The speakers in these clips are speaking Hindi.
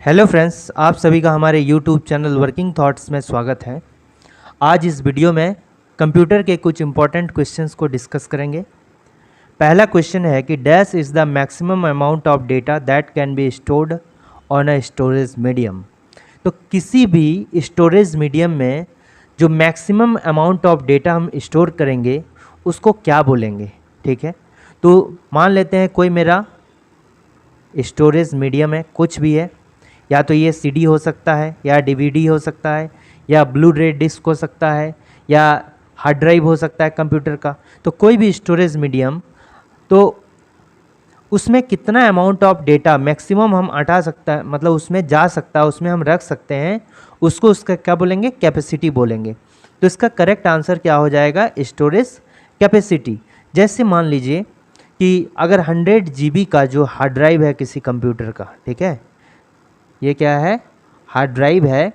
हेलो फ्रेंड्स, आप सभी का हमारे यूट्यूब चैनल वर्किंग थॉट्स में स्वागत है। आज इस वीडियो में कंप्यूटर के कुछ इंपॉर्टेंट क्वेश्चंस को डिस्कस करेंगे। पहला क्वेश्चन है कि dash is the maximum amount of data that can be stored on a storage medium. तो किसी भी स्टोरेज मीडियम में जो मैक्सिमम अमाउंट ऑफ डेटा हम स्टोर करेंगे उसको क्या बोलेंगे। ठीक है, तो मान लेते हैं कोई मेरा स्टोरेज मीडियम है, कुछ भी है, या तो ये सीडी हो सकता है, या डीवीडी हो सकता है, या ब्लू रे डिस्क हो सकता है, या हार्ड ड्राइव हो सकता है कंप्यूटर का। तो कोई भी स्टोरेज मीडियम, तो उसमें कितना अमाउंट ऑफ डेटा मैक्सिमम हम हटा सकता है, मतलब उसमें जा सकता है, उसमें हम रख सकते हैं, उसको उसका क्या बोलेंगे, कैपेसिटी बोलेंगे। तो इसका करेक्ट आंसर क्या हो जाएगा, स्टोरेज कैपेसिटी। जैसे मान लीजिए कि अगर 100 GB का जो हार्ड ड्राइव है किसी कंप्यूटर का, ठीक है, ये क्या है, हार्ड ड्राइव है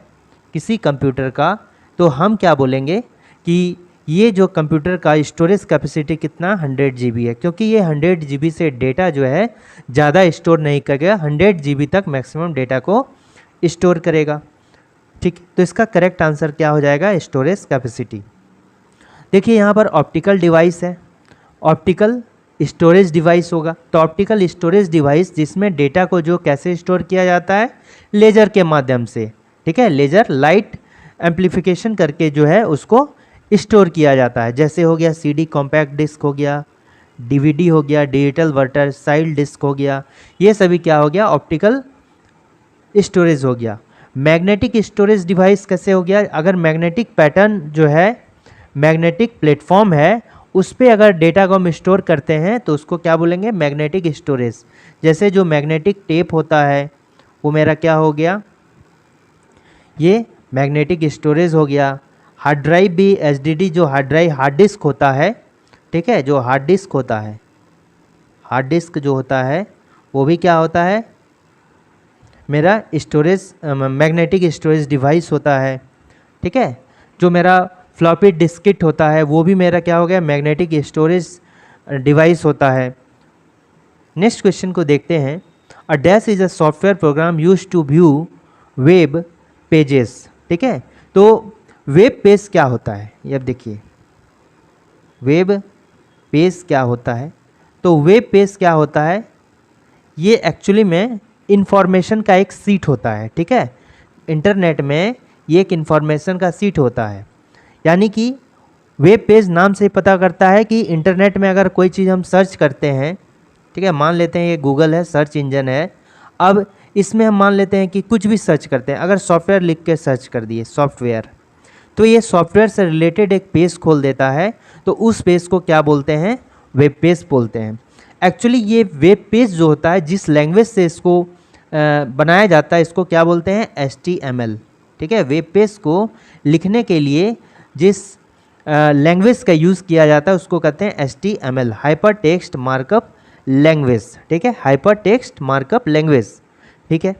किसी कंप्यूटर का, तो हम क्या बोलेंगे कि ये जो कंप्यूटर का स्टोरेज कैपेसिटी कितना 100 GB है, क्योंकि ये 100 GB से डेटा जो है ज़्यादा स्टोर नहीं करेगा, 100 GB तक मैक्सिमम डेटा को स्टोर करेगा। ठीक, तो इसका करेक्ट आंसर क्या हो जाएगा, स्टोरेज कैपेसिटी। देखिए यहाँ पर ऑप्टिकल डिवाइस है, ऑप्टिकल स्टोरेज डिवाइस होगा। तो ऑप्टिकल स्टोरेज डिवाइस जिसमें डेटा को जो कैसे स्टोर किया जाता है, लेज़र के माध्यम से, ठीक है, लेज़र लाइट एम्प्लीफिकेशन करके जो है उसको स्टोर किया जाता है। जैसे हो गया सीडी कॉम्पैक्ट डिस्क हो गया, डीवीडी हो गया, डिजिटल वर्सटाइल डिस्क हो गया, ये सभी क्या हो गया, ऑप्टिकल स्टोरेज हो गया। मैग्नेटिक स्टोरेज डिवाइस कैसे हो गया, अगर मैग्नेटिक पैटर्न जो है, मैग्नेटिक प्लेटफॉर्म है, उस पर अगर डेटा को हम स्टोर करते हैं तो उसको क्या बोलेंगे, मैग्नेटिक स्टोरेज। जैसे जो मैग्नेटिक टेप होता है वो मेरा क्या हो गया, ये मैग्नेटिक स्टोरेज हो गया। हार्ड ड्राइव भी, एचडीडी जो हार्ड ड्राइव, हार्ड डिस्क होता है, ठीक है, जो हार्ड डिस्क होता है, हार्ड डिस्क जो होता है वो भी क्या होता है, मेरा स्टोरेज, मैग्नेटिक स्टोरेज डिवाइस होता है। ठीक है, जो मेरा फ्लॉपी डिस्किट होता है वो भी मेरा क्या हो गया, मैग्नेटिक स्टोरेज डिवाइस होता है। नेक्स्ट क्वेश्चन को देखते हैं। A dash is a software program use to view web pages. ठीक है, तो वेब पेज क्या होता है, ये अब देखिए, वेब पेज क्या होता है। तो वेब पेज क्या होता है, ये एक्चुअली में इंफॉर्मेशन का एक सीट होता है। ठीक है, इंटरनेट में ये एक इंफॉर्मेशन का सीट होता है, यानी कि वेब पेज नाम से पता करता है कि इंटरनेट में अगर कोई चीज़ हम सर्च करते हैं, ठीक है, मान लेते हैं ये गूगल है, सर्च इंजन है, अब इसमें हम मान लेते हैं कि कुछ भी सर्च करते हैं, अगर सॉफ्टवेयर लिख के सर्च कर दिए सॉफ्टवेयर, तो ये सॉफ्टवेयर से रिलेटेड एक पेज खोल देता है, तो उस पेज को क्या बोलते हैं, वेब पेज बोलते हैं। एक्चुअली ये वेब पेज जो होता है, जिस लैंग्वेज से इसको बनाया जाता है, इसको क्या बोलते हैं, HTML। ठीक है, वेब पेज को लिखने के लिए जिस लैंग्वेज का यूज़ किया जाता है उसको कहते हैं HTML, hyper text markup language. ठीक है, हाइपर टेक्स्ट मार्कअप लैंग्वेज। ठीक है,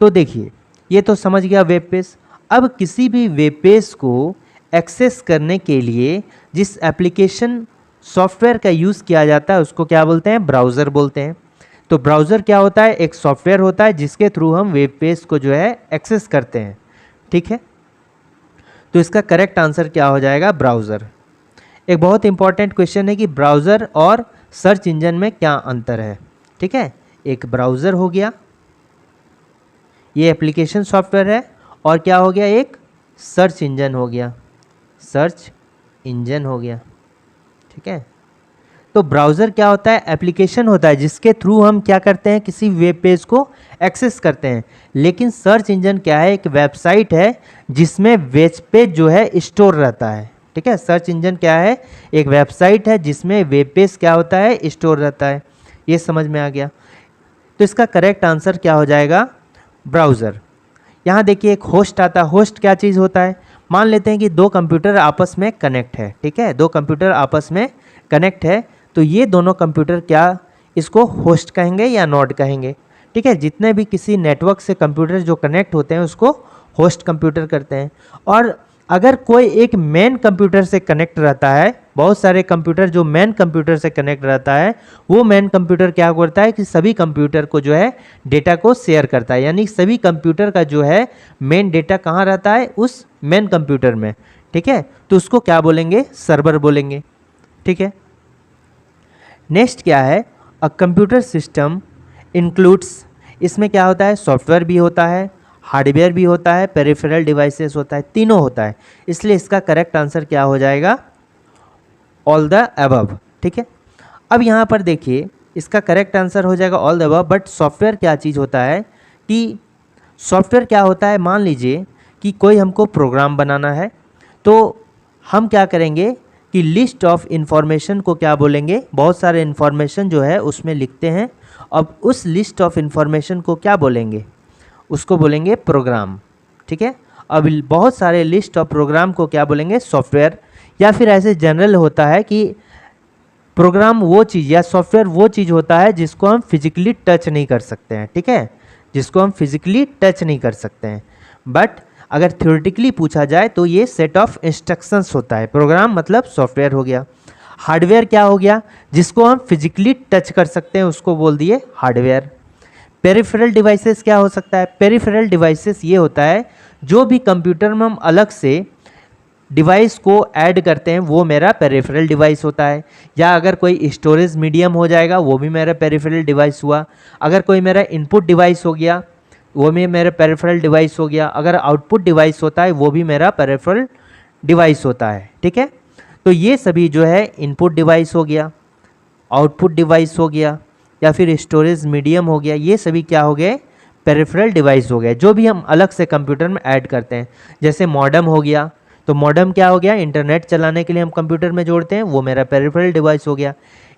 तो देखिए ये तो समझ गया वेब पेज। अब किसी भी वेब पेज को एक्सेस करने के लिए जिस एप्लीकेशन सॉफ्टवेयर का यूज़ किया जाता है उसको क्या बोलते हैं, ब्राउज़र बोलते हैं। तो ब्राउज़र क्या होता है, एक सॉफ्टवेयर होता है जिसके थ्रू हम वेब पेज को जो है एक्सेस करते हैं। ठीक है, तो इसका करेक्ट आंसर क्या हो जाएगा, ब्राउज़र। एक बहुत इंपॉर्टेंट क्वेश्चन है कि ब्राउज़र और सर्च इंजन में क्या अंतर है। ठीक है, एक ब्राउज़र हो गया, ये एप्लीकेशन सॉफ्टवेयर है, और क्या हो गया, एक सर्च इंजन हो गया, सर्च इंजन हो गया। ठीक है, तो ब्राउज़र क्या होता है, एप्लीकेशन होता है जिसके थ्रू हम क्या करते हैं, किसी वेब पेज को एक्सेस करते हैं। लेकिन सर्च इंजन क्या है, एक वेबसाइट है जिसमें वेब पेज जो है स्टोर रहता है। ठीक है, सर्च इंजन क्या है, एक वेबसाइट है जिसमें वेब पेज क्या होता है, स्टोर रहता है। ये समझ में आ गया। तो इसका करेक्ट आंसर क्या हो जाएगा, ब्राउज़र। यहाँ देखिए एक होस्ट आता है। होस्ट क्या चीज़ होता है, मान लेते हैं कि दो कंप्यूटर आपस में कनेक्ट है। ठीक है, दो कंप्यूटर आपस में कनेक्ट है, तो ये दोनों कंप्यूटर क्या, इसको होस्ट कहेंगे या नोड कहेंगे। ठीक है, जितने भी किसी नेटवर्क से कंप्यूटर जो कनेक्ट होते हैं उसको होस्ट कंप्यूटर करते हैं। और अगर कोई एक मेन कंप्यूटर से कनेक्ट रहता है, बहुत सारे कंप्यूटर जो मेन कंप्यूटर से कनेक्ट रहता है, वो मेन कंप्यूटर क्या करता है कि सभी कंप्यूटर को जो है डेटा को शेयर करता है, यानी सभी कंप्यूटर का जो है मेन डेटा कहाँ रहता है, उस मेन कंप्यूटर में। ठीक है, तो उसको क्या बोलेंगे, सर्वर बोलेंगे। ठीक है, नेक्स्ट क्या है, अ कंप्यूटर सिस्टम इंक्लूड्स, इसमें क्या होता है, सॉफ्टवेयर भी होता है, हार्डवेयर भी होता है, पेरिफेरल डिवाइसेस होता है, तीनों होता है। इसलिए इसका करेक्ट आंसर क्या हो जाएगा, ऑल द अबव। ठीक है, अब यहाँ पर देखिए इसका करेक्ट आंसर हो जाएगा all the above, but software क्या चीज़ होता है कि सॉफ्टवेयर क्या होता है, मान लीजिए कि कोई हमको प्रोग्राम बनाना है, तो हम क्या करेंगे कि लिस्ट ऑफ इन्फॉर्मेशन को क्या बोलेंगे, बहुत सारे इन्फॉर्मेशन जो है उसमें लिखते हैं। अब उस लिस्ट ऑफ इन्फॉर्मेशन को क्या बोलेंगे, उसको बोलेंगे प्रोग्राम। ठीक है, अब बहुत सारे लिस्ट ऑफ प्रोग्राम को क्या बोलेंगे, सॉफ्टवेयर। या फिर ऐसे जनरल होता है कि प्रोग्राम वो चीज़ या सॉफ्टवेयर वो चीज़ होता है जिसको हम फिजिकली टच नहीं कर सकते हैं। ठीक है, जिसको हम फिजिकली टच नहीं कर सकते हैं, बट अगर थ्योरेटिकली पूछा जाए तो ये सेट ऑफ इंस्ट्रक्शंस होता है। प्रोग्राम मतलब सॉफ्टवेयर हो गया। हार्डवेयर क्या हो गया, जिसको हम फिजिकली टच कर सकते हैं, उसको बोल दिए हार्डवेयर। पेरिफेरल डिवाइसेस क्या हो सकता है, पेरिफेरल डिवाइसेस ये होता है जो भी कंप्यूटर में हम अलग से डिवाइस को ऐड करते हैं, वो मेरा पेरिफेरल डिवाइस होता है। या अगर कोई स्टोरेज मीडियम हो जाएगा, वो भी मेरा पेरिफेरल डिवाइस हुआ। अगर कोई मेरा इनपुट डिवाइस हो गया, वो भी मेरा पेरिफेरल डिवाइस हो गया। अगर आउटपुट डिवाइस होता है, वो भी मेरा पेरिफेरल डिवाइस होता है। ठीक है, तो ये सभी जो है इनपुट डिवाइस हो गया, आउटपुट डिवाइस हो गया, या फिर स्टोरेज मीडियम हो गया, ये सभी क्या हो गए, पेरिफेरल डिवाइस हो गए, जो भी हम अलग से कंप्यूटर में ऐड करते हैं। जैसे मॉडेम हो गया, तो मॉडेम क्या हो गया, इंटरनेट चलाने के लिए हम कंप्यूटर में जोड़ते हैं, वो मेरा पेरिफेरल डिवाइस हो गया।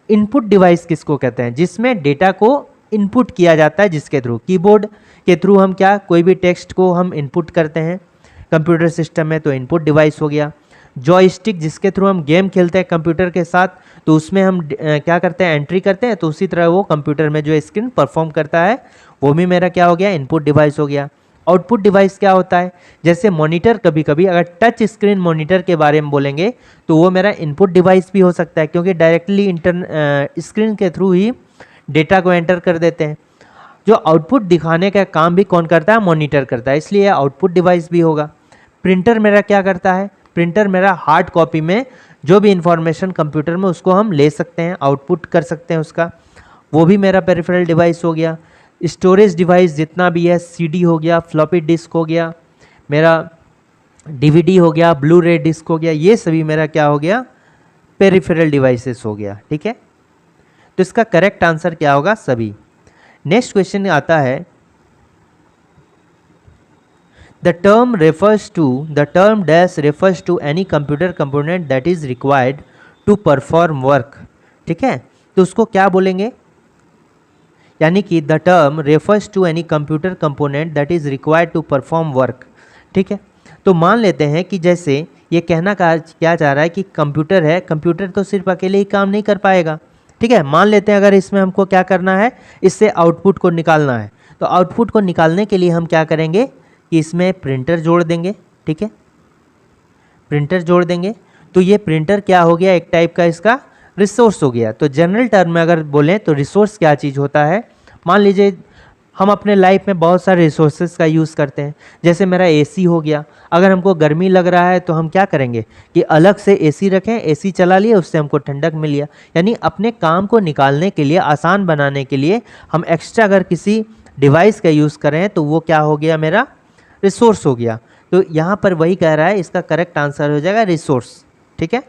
इनपुट डिवाइस किसको कहते हैं, जिसमें डेटा को इनपुट किया जाता है, जिसके थ्रू, कीबोर्ड के थ्रू हम क्या कोई भी टेक्स्ट को हम इनपुट करते हैं कंप्यूटर सिस्टम में, तो इनपुट डिवाइस हो गया। जॉयस्टिक जिसके थ्रू हम गेम खेलते हैं कंप्यूटर के साथ, तो उसमें हम क्या करते हैं, एंट्री करते हैं, तो उसी तरह वो कंप्यूटर में जो स्क्रीन परफॉर्म करता है, वो भी मेरा क्या हो गया, इनपुट डिवाइस हो गया। आउटपुट डिवाइस क्या होता है, जैसे मॉनिटर, कभी कभी अगर टच स्क्रीन मॉनिटर के बारे में बोलेंगे तो वो मेरा इनपुट डिवाइस भी हो सकता है, क्योंकि डायरेक्टली स्क्रीन के थ्रू ही डेटा को एंटर कर देते हैं। जो आउटपुट दिखाने का काम भी कौन करता है, मॉनिटर करता है, इसलिए आउटपुट डिवाइस भी होगा। प्रिंटर मेरा क्या करता है, प्रिंटर मेरा हार्ड कॉपी में जो भी इंफॉर्मेशन कंप्यूटर में उसको हम ले सकते हैं, आउटपुट कर सकते हैं उसका, वो भी मेरा पेरिफेरल डिवाइस हो गया। स्टोरेज डिवाइस जितना भी है, सीडी हो गया, फ्लॉपी डिस्क हो गया, मेरा डीवीडी हो गया, ब्लू रे डिस्क हो गया, ये सभी मेरा क्या हो गया, पेरिफेरल डिवाइसेस हो गया। ठीक है, तो इसका करेक्ट आंसर क्या होगा, सभी। नेक्स्ट क्वेश्चन आता है, the term dash refers to any computer component that is required to perform work। ठीक है, तो उसको क्या बोलेंगे, यानी कि the term refers to any computer component that is required to perform work. ठीक है, तो मान लेते हैं कि जैसे ये कहना क्या चाह रहा है कि कंप्यूटर है, कंप्यूटर तो सिर्फ अकेले ही काम नहीं कर पाएगा। ठीक है, मान लेते हैं अगर इसमें हमको क्या करना है, इससे आउटपुट को निकालना है, तो आउटपुट को निकालने के लिए हम क्या करेंगे कि इसमें प्रिंटर जोड़ देंगे। ठीक है, प्रिंटर जोड़ देंगे, तो ये प्रिंटर क्या हो गया, एक टाइप का इसका रिसोर्स हो गया। तो जनरल टर्म में अगर बोलें तो रिसोर्स क्या चीज़ होता है, मान लीजिए हम अपने लाइफ में बहुत सारे रिसोर्सेज का यूज़ करते हैं। जैसे मेरा एसी हो गया, अगर हमको गर्मी लग रहा है तो हम क्या करेंगे कि अलग से एसी रखें, एसी चला लिए, उससे हमको ठंडक मिल गया। यानी अपने काम को निकालने के लिए, आसान बनाने के लिए हम एक्स्ट्रा अगर किसी डिवाइस का यूज़ करें तो वो क्या हो गया, मेरा रिसोर्स हो गया। तो यहाँ पर वही कह रहा है, इसका करेक्ट आंसर हो जाएगा रिसोर्स। ठीक है,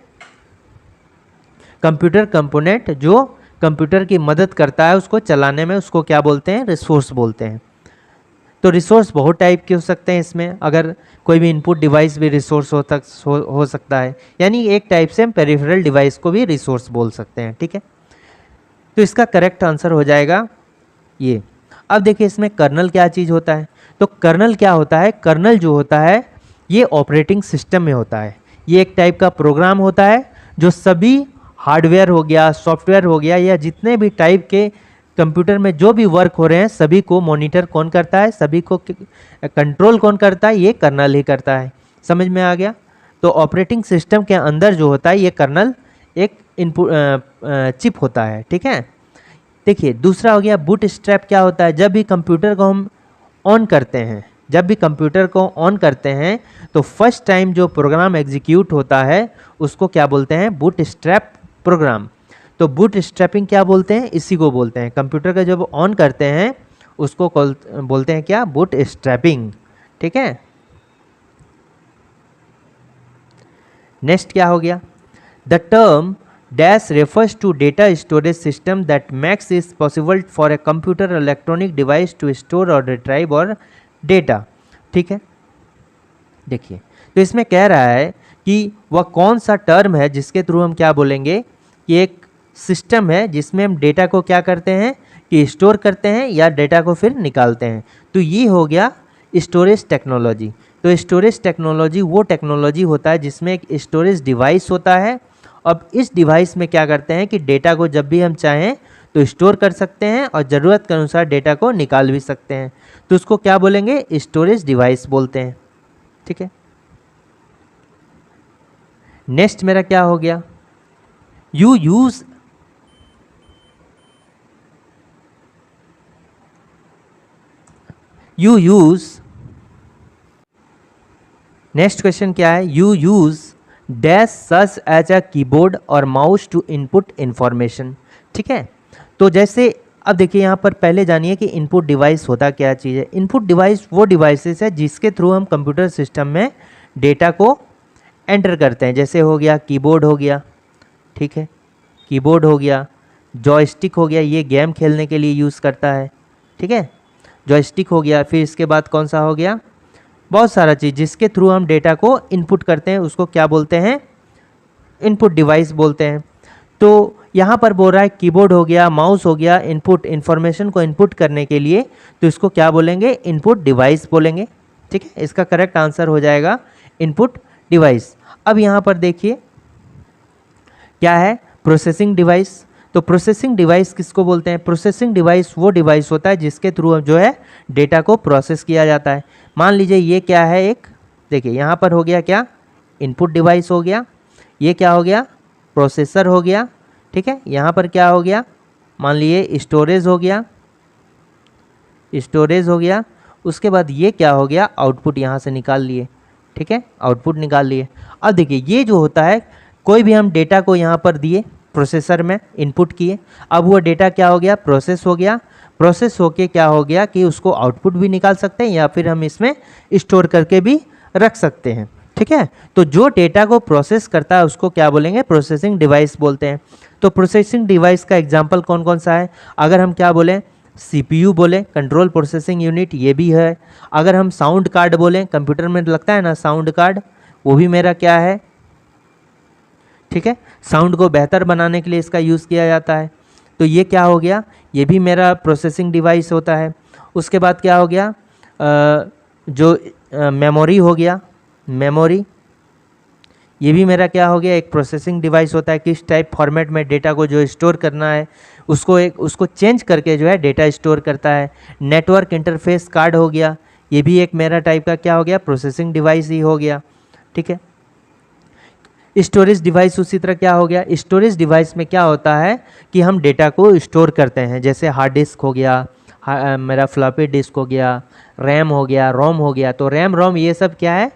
कंप्यूटर कंपोनेंट जो कंप्यूटर की मदद करता है उसको चलाने में, उसको क्या बोलते हैं, रिसोर्स बोलते हैं। तो रिसोर्स बहुत टाइप के हो सकते हैं इसमें, अगर कोई भी इनपुट डिवाइस भी रिसोर्स हो सकता है, यानी एक टाइप से हम पेरिफेरल डिवाइस को भी रिसोर्स बोल सकते हैं। ठीक है, तो इसका करेक्ट आंसर हो जाएगा ये। अब देखिए इसमें कर्नल क्या चीज़ होता है, तो कर्नल क्या होता है, कर्नल जो होता है ये ऑपरेटिंग सिस्टम में होता है। ये एक टाइप का प्रोग्राम होता है जो सभी हार्डवेयर हो गया, सॉफ्टवेयर हो गया, या जितने भी टाइप के कंप्यूटर में जो भी वर्क हो रहे हैं सभी को मॉनिटर कौन करता है, सभी को कंट्रोल कौन करता है, ये कर्नल ही करता है। समझ में आ गया। तो ऑपरेटिंग सिस्टम के अंदर जो होता है ये कर्नल एक इनपुट चिप होता है, ठीक है। देखिए दूसरा हो गया बूट स्ट्रैप। क्या होता है, जब भी कंप्यूटर को हम ऑन करते हैं, जब भी कंप्यूटर को ऑन करते हैं तो फर्स्ट टाइम जो प्रोग्राम एग्जीक्यूट होता है उसको क्या बोलते हैं, बूट स्ट्रैप प्रोग्राम। तो बूट स्ट्रैपिंग क्या बोलते हैं, इसी को बोलते हैं। कंप्यूटर का जब ऑन करते हैं उसको बोलते हैं क्या, बूट स्ट्रैपिंग, ठीक है। नेक्स्ट क्या हो गया, the term dash refers to data storage system that makes is possible for a computer electronic device to store और रिट्राइव और डेटा, ठीक है। देखिए तो इसमें कह रहा है कि वह कौन सा टर्म है जिसके थ्रू हम क्या बोलेंगे कि एक सिस्टम है जिसमें हम डेटा को क्या करते हैं कि स्टोर करते हैं या डेटा को फिर निकालते हैं। तो ये हो गया स्टोरेज टेक्नोलॉजी। तो स्टोरेज टेक्नोलॉजी वो टेक्नोलॉजी होता है जिसमें एक स्टोरेज डिवाइस होता है। अब इस डिवाइस में क्या करते हैं कि डेटा को जब भी हम चाहें तो स्टोर कर सकते हैं और ज़रूरत के अनुसार डेटा को निकाल भी सकते हैं। तो उसको क्या बोलेंगे, स्टोरेज डिवाइस बोलते हैं, ठीक है। नेक्स्ट मेरा क्या हो गया, यू यूज नेक्स्ट क्वेश्चन क्या है, you use dash such as a keyboard और माउस टू इनपुट इंफॉर्मेशन, ठीक है। तो जैसे अब देखिए यहाँ पर पहले जानिए कि इनपुट डिवाइस होता क्या चीज़ है। इनपुट डिवाइस वो डिवाइसेस है जिसके थ्रू हम कंप्यूटर सिस्टम में डेटा को एंटर करते हैं। जैसे हो गया कीबोर्ड हो गया, ठीक है, कीबोर्ड हो गया, जॉयस्टिक हो गया, ये गेम खेलने के लिए यूज़ करता है, ठीक है, जॉयस्टिक हो गया। फिर इसके बाद कौन सा हो गया, बहुत सारा चीज़ जिसके थ्रू हम डेटा को इनपुट करते हैं उसको क्या बोलते हैं, इनपुट डिवाइस बोलते हैं। तो यहाँ पर बोल रहा है कीबोर्ड हो गया, माउस हो गया, इनपुट इन्फॉर्मेशन को इनपुट करने के लिए, तो इसको क्या बोलेंगे, इनपुट डिवाइस बोलेंगे, ठीक है। इसका करेक्ट आंसर हो जाएगा इनपुट डिवाइस। अब यहाँ पर देखिए क्या है, प्रोसेसिंग डिवाइस। तो प्रोसेसिंग डिवाइस किसको बोलते हैं, प्रोसेसिंग डिवाइस वो डिवाइस होता है जिसके थ्रू जो है डेटा को प्रोसेस किया जाता है। मान लीजिए ये क्या है, एक देखिए यहाँ पर हो गया क्या, इनपुट डिवाइस हो गया, ये क्या हो गया, प्रोसेसर हो गया, ठीक है। यहाँ पर क्या हो गया, मान लीजिए स्टोरेज हो गया, स्टोरेज हो गया। उसके बाद ये क्या हो गया, आउटपुट यहाँ से निकाल लिए, ठीक है, आउटपुट निकाल लिए। अब देखिए ये जो होता है, कोई भी हम डेटा को यहाँ पर दिए, प्रोसेसर में इनपुट किए, अब वो डेटा क्या हो गया, प्रोसेस हो गया। प्रोसेस होके क्या हो गया कि उसको आउटपुट भी निकाल सकते हैं या फिर हम इसमें स्टोर करके भी रख सकते हैं, ठीक है। तो जो डेटा को प्रोसेस करता है उसको क्या बोलेंगे, प्रोसेसिंग डिवाइस बोलते हैं। तो प्रोसेसिंग डिवाइस का एग्जांपल कौन कौन सा है, अगर हम क्या बोलें, सीपीयू बोलें, कंट्रोल प्रोसेसिंग यूनिट, ये भी है। अगर हम साउंड कार्ड बोलें, कंप्यूटर में लगता है ना साउंड कार्ड, वो भी मेरा क्या है, ठीक है, साउंड को बेहतर बनाने के लिए इसका यूज़ किया जाता है। तो ये क्या हो गया, ये भी मेरा प्रोसेसिंग डिवाइस होता है। उसके बाद क्या हो गया, जो मेमोरी हो गया, मेमोरी, ये भी मेरा क्या हो गया, एक प्रोसेसिंग डिवाइस होता है। किस टाइप फॉर्मेट में डेटा को जो स्टोर करना है उसको चेंज करके जो है डेटा स्टोर करता है। नेटवर्क इंटरफेस कार्ड हो गया, ये भी एक मेरा टाइप का क्या हो गया, प्रोसेसिंग डिवाइस ही हो गया, ठीक है। स्टोरेज डिवाइस उसी तरह क्या हो गया, स्टोरेज डिवाइस में क्या होता है कि हम डेटा को स्टोर करते हैं। जैसे हार्ड डिस्क हो गया, मेरा फ्लॉपी डिस्क हो गया, रैम हो गया, रोम हो गया। तो रैम रोम ये सब क्या है,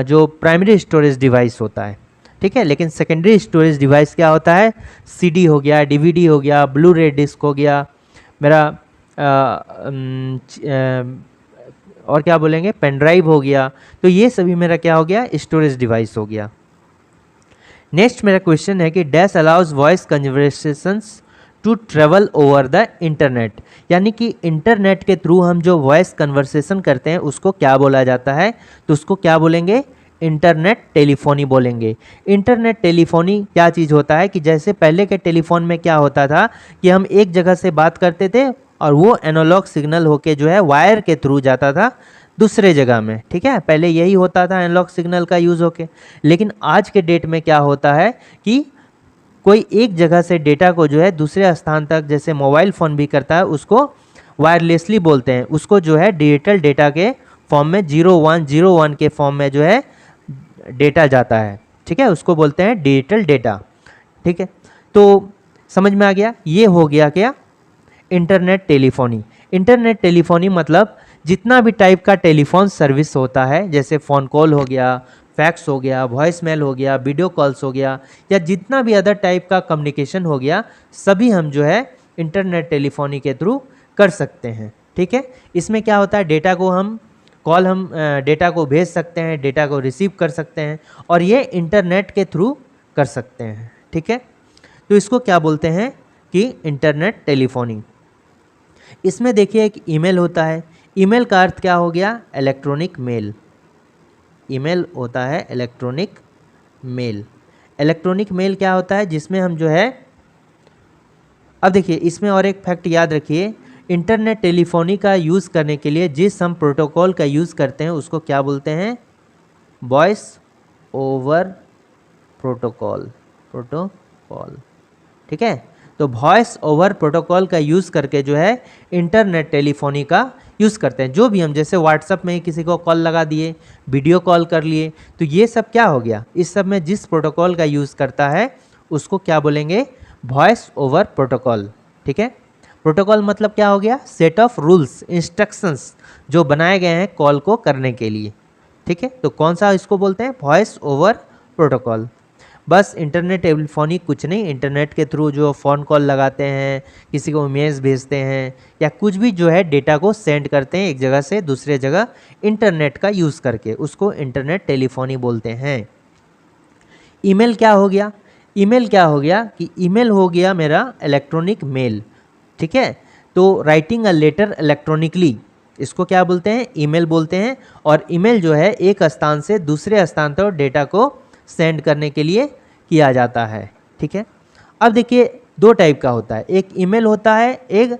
जो प्राइमरी स्टोरेज डिवाइस होता है, ठीक है। लेकिन सेकेंडरी स्टोरेज डिवाइस क्या होता है, सीडी हो गया, डीवीडी हो गया, ब्लू रे डिस्क हो गया, मेरा और क्या बोलेंगे, पेन ड्राइव हो गया। तो ये सभी मेरा क्या हो गया, स्टोरेज डिवाइस हो गया। नेक्स्ट मेरा क्वेश्चन है कि dash allows voice conversations to travel over the internet, यानी कि इंटरनेट के थ्रू हम जो वॉइस कन्वर्सेशन करते हैं उसको क्या बोला जाता है, तो उसको क्या बोलेंगे, इंटरनेट टेलीफोनी बोलेंगे। इंटरनेट टेलीफोनी क्या चीज़ होता है कि जैसे पहले के टेलीफोन में क्या होता था कि हम एक जगह से बात करते थे और वो एनालॉग सिग्नल होके जो है वायर के थ्रू जाता था दूसरे जगह में, ठीक है। पहले यही होता था एनालॉग सिग्नल का यूज़ होके। लेकिन आज के डेट में क्या होता है कि कोई एक जगह से डेटा को जो है दूसरे स्थान तक, जैसे मोबाइल फ़ोन भी करता है, उसको वायरलेसली बोलते हैं। उसको जो है डिजिटल डेटा के फॉर्म में 0101 के फॉर्म में जो है डेटा जाता है, ठीक है, उसको बोलते हैं डिजिटल डेटा, ठीक है। तो समझ में आ गया, ये हो गया क्या, इंटरनेट टेलीफोनी। इंटरनेट टेलीफोनी मतलब जितना भी टाइप का टेलीफोन सर्विस होता है, जैसे फ़ोन कॉल हो गया, फैक्स हो गया, वॉइस मेल हो गया, वीडियो कॉल्स हो गया, या जितना भी अदर टाइप का कम्युनिकेशन हो गया, सभी हम जो है इंटरनेट टेलीफोनी के थ्रू कर सकते हैं, ठीक है। इसमें क्या होता है, डेटा को हम डेटा को भेज सकते हैं, डेटा को रिसीव कर सकते हैं, और ये इंटरनेट के थ्रू कर सकते हैं, ठीक है। तो इसको क्या बोलते हैं कि इंटरनेट टेलीफोनी। इसमें देखिए एक ईमेल होता है, ईमेल का अर्थ क्या हो गया, इलेक्ट्रॉनिक मेल। ईमेल होता है इलेक्ट्रॉनिक मेल। इलेक्ट्रॉनिक मेल क्या होता है, जिसमें हम जो है, अब देखिए इसमें और एक फैक्ट याद रखिए, इंटरनेट टेलीफोनी का यूज़ करने के लिए जिस हम प्रोटोकॉल का यूज़ करते हैं उसको क्या बोलते हैं, वॉइस ओवर प्रोटोकॉल, ठीक है। तो वॉइस ओवर प्रोटोकॉल का यूज़ करके जो है इंटरनेट टेलीफोनी का यूज़ करते हैं। जो भी हम जैसे व्हाट्सअप में किसी को कॉल लगा दिए, वीडियो कॉल कर लिए, तो ये सब क्या हो गया, इस सब में जिस प्रोटोकॉल का यूज़ करता है उसको क्या बोलेंगे, वॉइस ओवर प्रोटोकॉल, ठीक है। प्रोटोकॉल मतलब क्या हो गया, सेट ऑफ रूल्स, इंस्ट्रक्शंस जो बनाए गए हैं कॉल को करने के लिए, ठीक है। तो कौन सा इसको बोलते हैं, वॉइस ओवर प्रोटोकॉल। बस इंटरनेट टेलीफोनी कुछ नहीं, इंटरनेट के थ्रू जो फ़ोन कॉल लगाते हैं, किसी को इमेज भेजते हैं, या कुछ भी जो है डेटा को सेंड करते हैं एक जगह से दूसरे जगह इंटरनेट का यूज़ करके, उसको इंटरनेट टेलीफोनी बोलते हैं। ईमेल क्या हो गया, ईमेल क्या हो गया कि ईमेल हो गया मेरा इलेक्ट्रॉनिक मेल, ठीक है। तो राइटिंग अ लेटर इलेक्ट्रॉनिकली, इसको क्या बोलते हैं, ईमेल बोलते हैं। और ईमेल जो है एक स्थान से दूसरे स्थान तक डेटा को सेंड करने के लिए किया जाता है, ठीक है। अब देखिए दो टाइप का होता है, एक ईमेल होता है, एक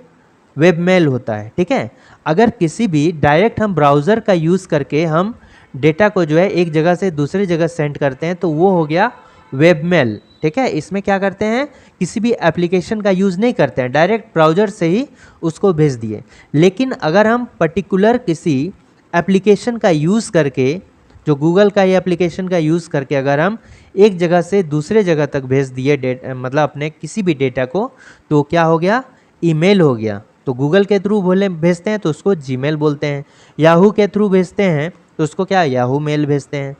वेब मेल होता है, ठीक है। अगर किसी भी डायरेक्ट हम ब्राउज़र का यूज़ करके हम डेटा को जो है एक जगह से दूसरी जगह सेंड करते हैं तो वो हो गया वेब मेल, ठीक है। इसमें क्या करते हैं, किसी भी एप्लीकेशन का यूज़ नहीं करते हैं, डायरेक्ट ब्राउज़र से ही उसको भेज दिए। लेकिन अगर हम पर्टिकुलर किसी एप्लीकेशन का यूज़ करके, जो गूगल का ये एप्लीकेशन का यूज़ करके अगर हम एक जगह से दूसरे जगह तक भेज दिए मतलब अपने किसी भी डेटा को, तो क्या हो गया, ईमेल हो गया। तो गूगल के थ्रू भेजते हैं तो उसको जीमेल बोलते हैं, याहू के थ्रू भेजते हैं तो उसको क्या, याहू मेल भेजते हैं,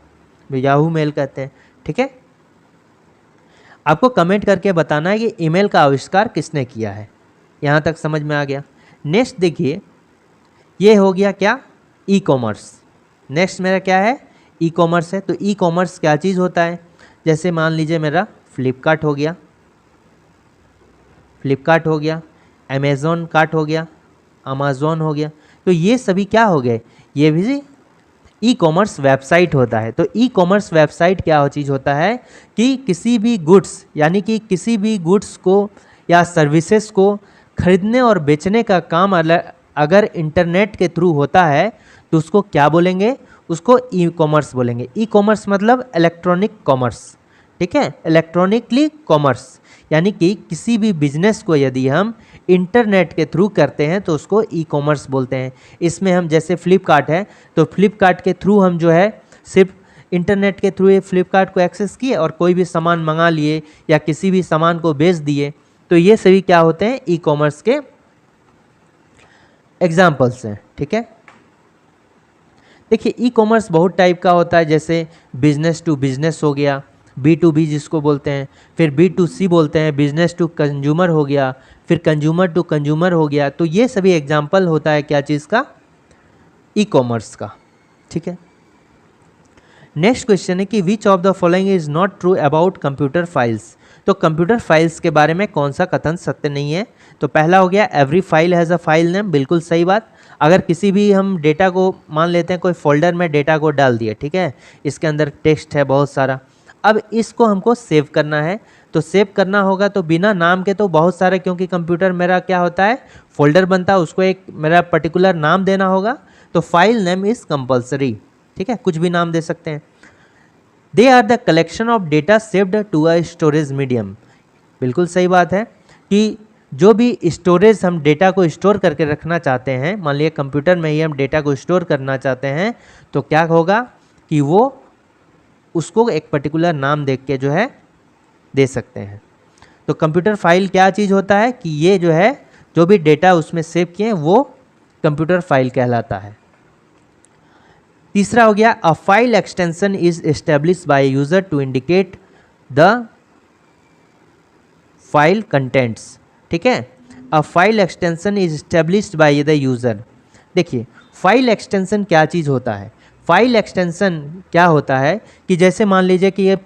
याहू मेल कहते हैं, ठीक है। आपको कमेंट करके बताना है कि ईमेल का आविष्कार किसने किया है। यहाँ तक समझ में आ गया। नेक्स्ट देखिए, ये हो गया क्या, ई कॉमर्स। नेक्स्ट मेरा क्या है, ई कॉमर्स है। तो ई कॉमर्स क्या चीज़ होता है, जैसे मान लीजिए मेरा फ्लिपकार्ट हो गया, अमेज़ॉन कार्ट हो गया, अमेज़ॉन हो गया। तो ये सभी क्या हो गए, ये भी ई कॉमर्स वेबसाइट होता है। तो ई कॉमर्स वेबसाइट क्या चीज़ होता है कि किसी भी गुड्स, यानी कि किसी भी गुड्स को या सर्विसेज को खरीदने और बेचने का काम अगर इंटरनेट के थ्रू होता है तो उसको क्या बोलेंगे, उसको ई कॉमर्स बोलेंगे। ई कॉमर्स मतलब इलेक्ट्रॉनिक कॉमर्स, ठीक है, इलेक्ट्रॉनिकली कॉमर्स, यानी कि किसी भी बिजनेस को यदि हम इंटरनेट के थ्रू करते हैं तो उसको ई कॉमर्स बोलते हैं। इसमें हम जैसे फ्लिपकार्ट है, तो फ्लिपकार्ट के थ्रू हम जो है सिर्फ इंटरनेट के थ्रू ये फ्लिपकार्ट को एक्सेस किए और कोई भी सामान मंगा लिए या किसी भी सामान को बेच दिए, तो ये सभी क्या होते हैं, ई कॉमर्स के एग्जाम्पल्स हैं, ठीक है। देखिए ई कॉमर्स बहुत टाइप का होता है, जैसे बिजनेस टू बिजनेस हो गया, B2B जिसको बोलते हैं, फिर B2C बोलते हैं, बिजनेस टू कंज्यूमर हो गया, फिर कंज्यूमर टू कंज्यूमर हो गया। तो ये सभी एग्जाम्पल होता है क्या चीज़ का, ई कॉमर्स का, ठीक है। नेक्स्ट क्वेश्चन है कि which of the following is not true about computer files. तो कंप्यूटर फाइल्स के बारे में कौन सा कथन सत्य नहीं है। तो पहला हो गया every file has a file name, बिल्कुल सही बात। अगर किसी भी हम डेटा को मान लेते हैं कोई फोल्डर में डेटा को डाल दिए, ठीक है, इसके अंदर टेक्स्ट है बहुत सारा, अब इसको हमको सेव करना है, तो सेव करना होगा तो बिना नाम के तो बहुत सारे, क्योंकि कंप्यूटर मेरा क्या होता है फोल्डर बनता है, उसको एक मेरा पर्टिकुलर नाम देना होगा, तो फाइल नेम इज़ कंपल्सरी, ठीक है, कुछ भी नाम दे सकते हैं। They are the collection of data saved to a storage medium, बिल्कुल सही बात है कि जो भी स्टोरेज हम डेटा को स्टोर करके रखना चाहते हैं, मान लिया कंप्यूटर में ही हम डेटा को स्टोर करना चाहते हैं, तो क्या होगा कि वो उसको एक पर्टिकुलर नाम देख के जो है दे सकते हैं। तो कंप्यूटर फाइल क्या चीज़ होता है कि ये जो है जो भी डेटा उसमें सेव किए वो कंप्यूटर फाइल कहलाता है। तीसरा हो गया a file extension is established by user to indicate the file contents. ठीक है, a file extension is established by the user. देखिए फाइल एक्सटेंशन क्या चीज़ होता है। फाइल एक्सटेंशन क्या होता है कि जैसे मान लीजिए कि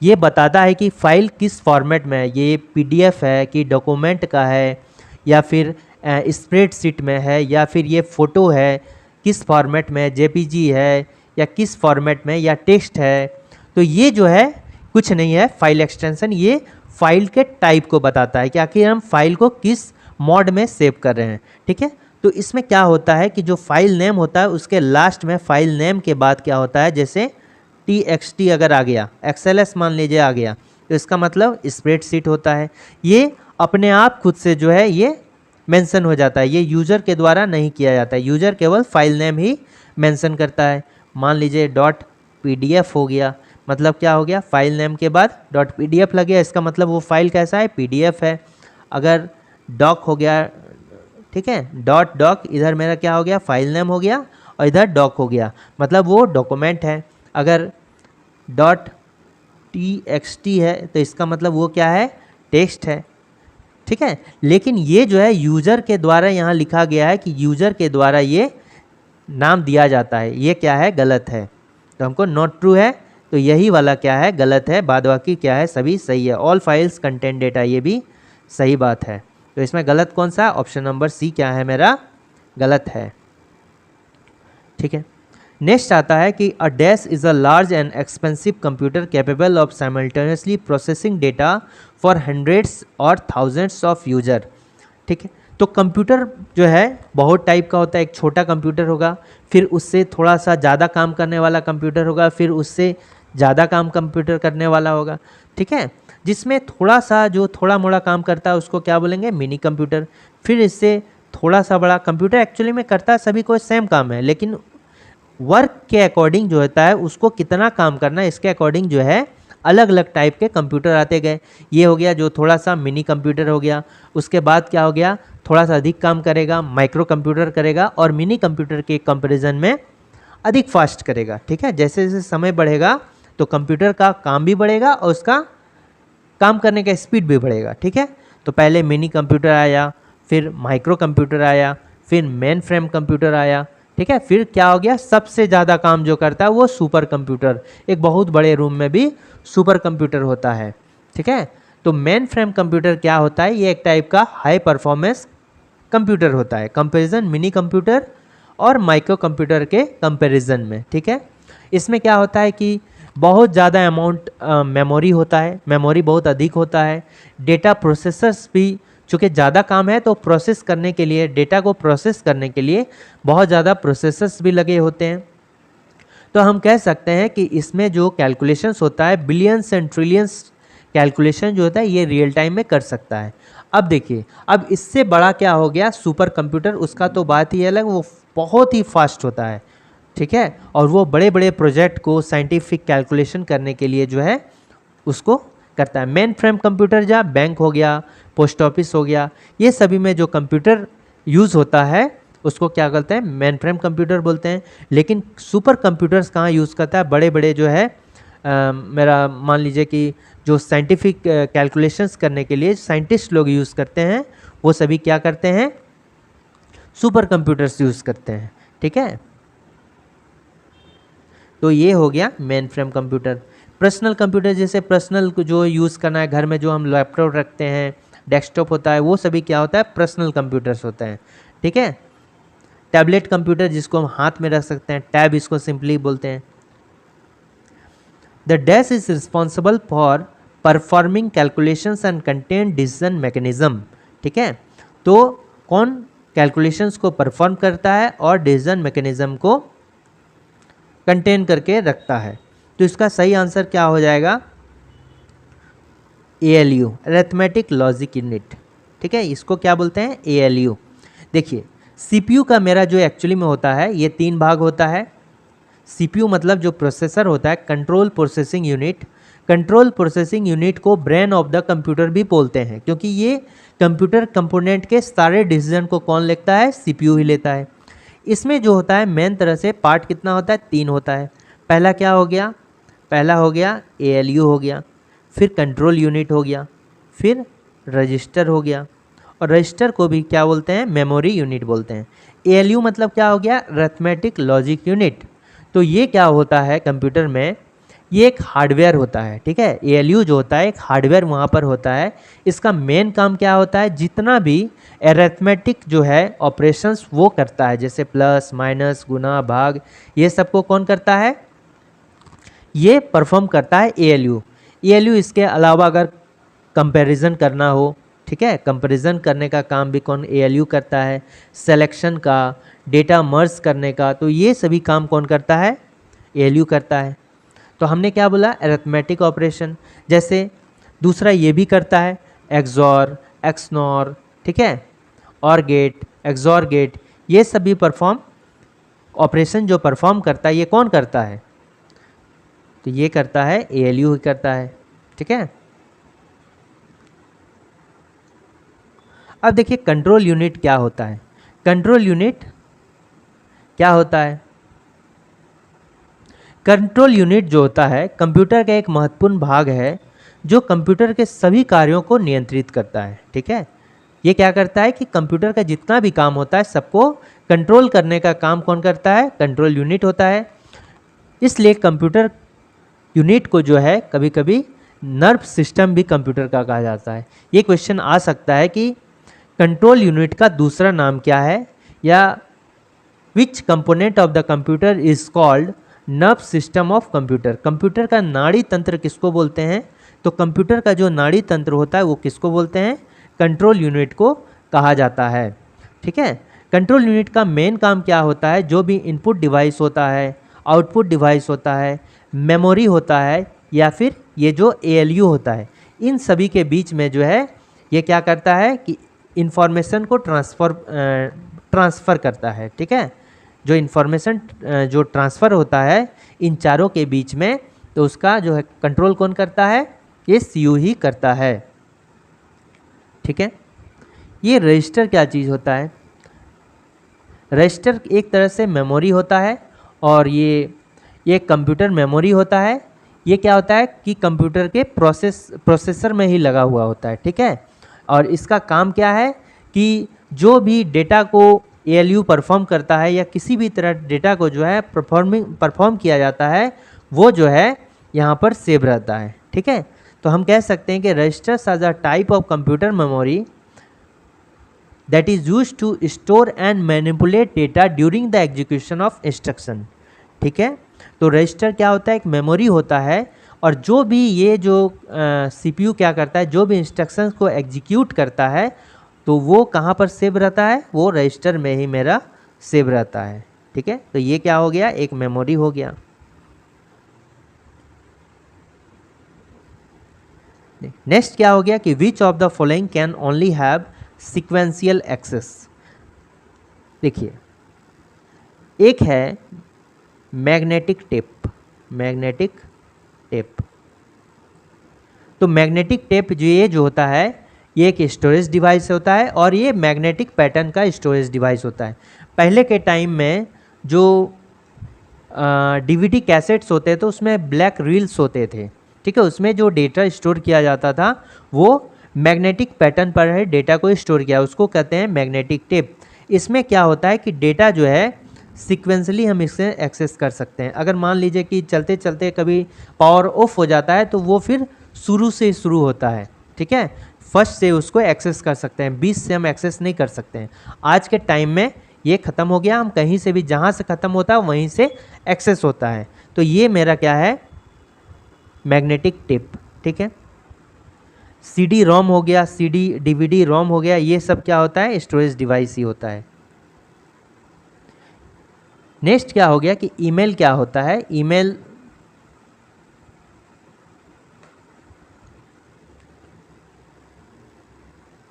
ये बताता है कि फाइल किस फॉर्मेट में है, ये पीडीएफ है कि डॉक्यूमेंट का है या फिर स्प्रेडशीट में है या फिर ये फ़ोटो है, किस फॉर्मेट में, जेपीजी है या किस फॉर्मेट में या टेक्स्ट है। तो ये जो है कुछ नहीं है फाइल एक्सटेंशन, ये फाइल के टाइप को बताता है कि आखिर हम फाइल को किस मोड में सेव कर रहे हैं। ठीक है, तो इसमें क्या होता है कि जो फाइल नेम होता है उसके लास्ट में फाइल नेम के बाद क्या होता है, जैसे txt अगर आ गया, XLS मान लीजिए आ गया, तो इसका मतलब स्प्रेडशीट होता है। ये अपने आप खुद से जो है ये मेंशन हो जाता है, ये यूज़र के द्वारा नहीं किया जाता है, यूज़र केवल फाइल नेम ही मेंशन करता है। मान लीजिए .pdf हो गया, मतलब क्या हो गया, फाइल नेम के बाद .pdf लग गया, इसका मतलब वो फाइल कैसा है, PDF है। अगर डॉक हो गया, ठीक है, डॉक, इधर मेरा क्या हो गया, फाइल नेम हो गया और इधर डॉक हो गया, मतलब वो डॉक्यूमेंट है। अगर .txt है तो इसका मतलब वो क्या है, टेक्स्ट है। ठीक है, लेकिन ये जो है यूज़र के द्वारा यहाँ लिखा गया है कि यूज़र के द्वारा ये नाम दिया जाता है, ये क्या है, गलत है। तो हमको नॉट ट्रू है, तो यही वाला क्या है, गलत है। बाद बाकी क्या है, सभी सही है। ऑल फाइल्स कंटेन डेटा, ये भी सही बात है। तो इसमें गलत कौन सा, ऑप्शन नंबर सी क्या है मेरा, गलत है। ठीक है, नेक्स्ट आता है कि अ dash is a large and expensive computer capable of simultaneously processing data for hundreds और थाउजेंड्स ऑफ यूजर। ठीक है, तो कंप्यूटर जो है बहुत टाइप का होता है। एक छोटा कंप्यूटर होगा, फिर उससे थोड़ा सा ज़्यादा काम करने वाला कंप्यूटर होगा, फिर उससे ज़्यादा काम कंप्यूटर करने वाला होगा। ठीक है, जिसमें थोड़ा सा जो थोड़ा मोड़ा काम करता है उसको क्या बोलेंगे, मिनी कंप्यूटर। फिर इससे थोड़ा सा बड़ा कंप्यूटर एक्चुअली में करता सभी को सेम काम है, लेकिन वर्क के अकॉर्डिंग जो होता है उसको कितना काम करना है इसके अकॉर्डिंग जो है अलग अलग टाइप के कंप्यूटर आते गए। ये हो गया जो थोड़ा सा मिनी कंप्यूटर हो गया। उसके बाद क्या हो गया, थोड़ा सा अधिक काम करेगा, माइक्रो कंप्यूटर करेगा और मिनी कंप्यूटर के कंपैरिजन में अधिक फास्ट करेगा। ठीक है, जैसे जैसे समय बढ़ेगा तो कंप्यूटर का काम भी बढ़ेगा और उसका काम करने का स्पीड भी बढ़ेगा। ठीक है, तो पहले मिनी कंप्यूटर आया, फिर माइक्रो कंप्यूटर आया, फिर मेन फ्रेम कंप्यूटर आया। ठीक है, फिर क्या हो गया, सबसे ज़्यादा काम जो करता है वो सुपर कंप्यूटर। एक बहुत बड़े रूम में भी सुपर कंप्यूटर होता है। ठीक है, तो मेन फ्रेम कंप्यूटर क्या होता है, ये एक टाइप का हाई परफॉर्मेंस कंप्यूटर होता है कंपैरिजन मिनी कंप्यूटर और माइक्रो कंप्यूटर के कंपैरिजन में। ठीक है, इसमें क्या होता है कि बहुत ज़्यादा अमाउंट मेमोरी होता है, मेमोरी बहुत अधिक होता है। डेटा प्रोसेसर्स भी चूँकि ज़्यादा काम है तो प्रोसेस करने के लिए, डेटा को प्रोसेस करने के लिए बहुत ज़्यादा प्रोसेसर्स भी लगे होते हैं। तो हम कह सकते हैं कि इसमें जो कैलकुलेशंस होता है, बिलियंस एंड ट्रिलियंस कैलकुलेशन जो होता है ये रियल टाइम में कर सकता है। अब देखिए, अब इससे बड़ा क्या हो गया, सुपर कंप्यूटर, उसका तो बात ही अलग, वो बहुत ही फास्ट होता है। ठीक है, और वो बड़े बड़े प्रोजेक्ट को साइंटिफिक कैलकुलेशन करने के लिए जो है उसको करता है। मेन फ्रेम कंप्यूटर जहाँ बैंक हो गया, पोस्ट ऑफिस हो गया, ये सभी में जो कंप्यूटर यूज़ होता है उसको क्या कहते हैं, मेन फ्रेम कंप्यूटर बोलते हैं। लेकिन सुपर कंप्यूटर्स कहाँ यूज़ करता है, बड़े बड़े जो है मेरा मान लीजिए कि जो साइंटिफिक कैलकुलेशंस करने के लिए साइंटिस्ट लोग यूज़ करते हैं, वो सभी क्या करते हैं, सुपर कंप्यूटर्स यूज़ करते हैं। ठीक है, तो ये हो गया main frame computer. Personal computer, जैसे पर्सनल को जो यूज़ करना है, घर में जो हम लैपटॉप रखते हैं, डेस्कटॉप होता है, वो सभी क्या होता है, पर्सनल कंप्यूटर्स होते हैं। ठीक है, टैबलेट कंप्यूटर जिसको हम हाथ में रख सकते हैं, टैब इसको सिंपली बोलते हैं। The dash is responsible for performing calculations and contain decision mechanism. ठीक है, तो कौन कैलकुलेशंस को परफॉर्म करता है और डिसीजन मैकेनिज्म को कंटेन करके रखता है। तो इसका सही आंसर क्या हो जाएगा, ALU, अरिथमेटिक लॉजिक यूनिट। ठीक है, इसको क्या बोलते हैं, ALU। देखिए CPU का मेरा जो एक्चुअली में होता है ये 3 भाग होता है। सीपीयू मतलब जो प्रोसेसर होता है, control processing unit. Control processing unit को ब्रेन ऑफ द कंप्यूटर भी बोलते हैं, क्योंकि ये कंप्यूटर कंपोनेंट के सारे डिसीजन को कौन लेता है, सीपीयू ही लेता है। इसमें जो होता है मेन तरह से पार्ट कितना होता है, 3 होता है। पहला क्या हो गया, पहला हो गया एएलयू हो गया, फिर कंट्रोल यूनिट हो गया, फिर रजिस्टर हो गया, और रजिस्टर को भी क्या बोलते हैं, मेमोरी यूनिट बोलते हैं। एएलयू मतलब क्या हो गया, अरिथमेटिक लॉजिक यूनिट। तो ये क्या होता है कंप्यूटर में, ये एक हार्डवेयर होता है, ठीक है। एएलयू जो होता है एक हार्डवेयर वहाँ पर होता है। इसका मेन काम क्या होता है, जितना भी अरिथमेटिक जो है ऑपरेशंस वो करता है, जैसे प्लस माइनस गुना भाग, ये सबको कौन करता है, ये परफॉर्म करता है एएलयू। एएलयू इसके अलावा अगर कंपैरिजन करना हो, ठीक है, कंपैरिजन करने का काम भी कौन, एएलयू करता है। सिलेक्शन का, डेटा मर्ज करने का, तो ये सभी काम कौन करता है, एएलयू करता है। तो हमने क्या बोला, अरिथमेटिक ऑपरेशन। जैसे दूसरा ये भी करता है एक्सॉर, एक्सनॉर, ठीक है, और गेट, एक्सॉर गेट, ये सभी परफॉर्म ऑपरेशन जो परफॉर्म करता है ये कौन करता है, तो ये करता है एएलयू ही करता है, ठीक है। अब देखिए कंट्रोल यूनिट क्या होता है। कंट्रोल यूनिट क्या होता है, कंट्रोल यूनिट जो होता है कंप्यूटर का एक महत्वपूर्ण भाग है जो कंप्यूटर के सभी कार्यों को नियंत्रित करता है, ठीक है। ये क्या करता है कि कंप्यूटर का जितना भी काम होता है सबको कंट्रोल करने का काम कौन करता है, कंट्रोल यूनिट होता है। इसलिए कंप्यूटर यूनिट को जो है कभी कभी नर्व सिस्टम भी कंप्यूटर का कहा जाता है। ये क्वेश्चन आ सकता है कि कंट्रोल यूनिट का दूसरा नाम क्या है, या विच component of the computer is called nerve system of computer. Computer का नाड़ी तंत्र किसको बोलते हैं, तो कंप्यूटर का जो नाड़ी तंत्र होता है वो किसको बोलते हैं, कंट्रोल यूनिट को कहा जाता है, ठीक है। कंट्रोल यूनिट का मेन काम क्या होता है, जो भी इनपुट डिवाइस होता है, आउटपुट डिवाइस होता है, मेमोरी होता है, या फिर ये जो एएलयू होता है, इन सभी के बीच में जो है ये क्या करता है कि इंफॉर्मेशन को ट्रांसफ़र करता है, ठीक है। जो इन्फॉर्मेशन जो ट्रांसफ़र होता है इन चारों के बीच में, तो उसका जो है कंट्रोल कौन करता है, ये सीयू ही करता है, ठीक है। ये रजिस्टर क्या चीज़ होता है, रजिस्टर एक तरह से मेमोरी होता है, और ये कंप्यूटर मेमोरी होता है। ये क्या होता है कि कंप्यूटर के प्रोसेसर में ही लगा हुआ होता है, ठीक है। और इसका काम क्या है कि जो भी डेटा को एएलयू परफॉर्म करता है, या किसी भी तरह डेटा को जो है परफॉर्म किया जाता है, वो जो है यहाँ पर सेव रहता है, ठीक है। तो हम कह सकते हैं कि registers are the type of computer memory that is used to store and manipulate data during the execution of instruction, ठीक है। तो रजिस्टर क्या होता है, एक मेमोरी होता है, और जो भी ये जो सीपीयू क्या करता है, जो भी इंस्ट्रक्शंस को एग्जीक्यूट करता है, तो वो कहाँ पर सेव रहता है, वो रजिस्टर में ही मेरा सेव रहता है, ठीक है। तो ये क्या हो गया, एक मेमोरी हो गया। नेक्स्ट क्या हो गया कि which of the following can only have sequential access. देखिए एक है मैग्नेटिक टेप, मैग्नेटिक टेप। तो मैग्नेटिक टेप जो होता है ये एक स्टोरेज डिवाइस होता है, और ये मैग्नेटिक पैटर्न का स्टोरेज डिवाइस होता है। पहले के टाइम में जो डीवीडी कैसेट्स होते थे उसमें ब्लैक रील्स होते थे, ठीक है। उसमें जो डेटा स्टोर किया जाता था वो मैग्नेटिक पैटर्न पर है डेटा को स्टोर किया, उसको कहते हैं मैग्नेटिक टेप। इसमें क्या होता है कि डेटा जो है सीक्वेंसली हम इससे एक्सेस कर सकते हैं। अगर मान लीजिए कि चलते चलते कभी पावर ऑफ हो जाता है तो वो फिर शुरू से शुरू होता है, ठीक है। फर्स्ट से उसको एक्सेस कर सकते हैं, 20 से हम एक्सेस नहीं कर सकते हैं। आज के टाइम में ये ख़त्म हो गया, हम कहीं से भी जहाँ से ख़त्म होता है वहीं से एक्सेस होता है। तो ये मेरा क्या है, मैग्नेटिक टेप, ठीक है। सीडी रोम हो गया, सीडी डीवीडी रोम हो गया, ये सब क्या होता है, स्टोरेज डिवाइस ही होता है। नेक्स्ट क्या हो गया कि ईमेल क्या होता है। Email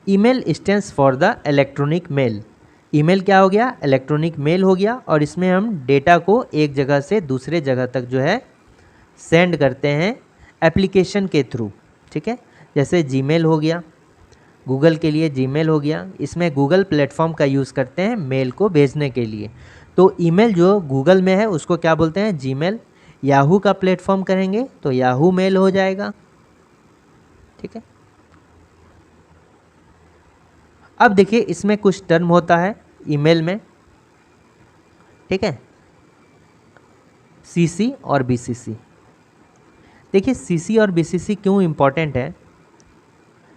email stands for the electronic mail. Email क्या हो गया, इलेक्ट्रॉनिक मेल हो गया, और इसमें हम डेटा को एक जगह से दूसरे जगह तक जो है सेंड करते हैं एप्लीकेशन के थ्रू, ठीक है। जैसे जीमेल हो गया, गूगल के लिए जीमेल हो गया, इसमें गूगल प्लेटफॉर्म का यूज़ करते हैं मेल को भेजने के लिए। तो ईमेल जो गूगल में है उसको क्या बोलते हैं, जीमेल। याहू का प्लेटफॉर्म करेंगे तो याहू मेल हो जाएगा, ठीक है। अब देखिए इसमें कुछ टर्म होता है ईमेल में, ठीक है, सीसी और बीसीसी। देखिए सीसी और बीसीसी क्यों इम्पॉर्टेंट है।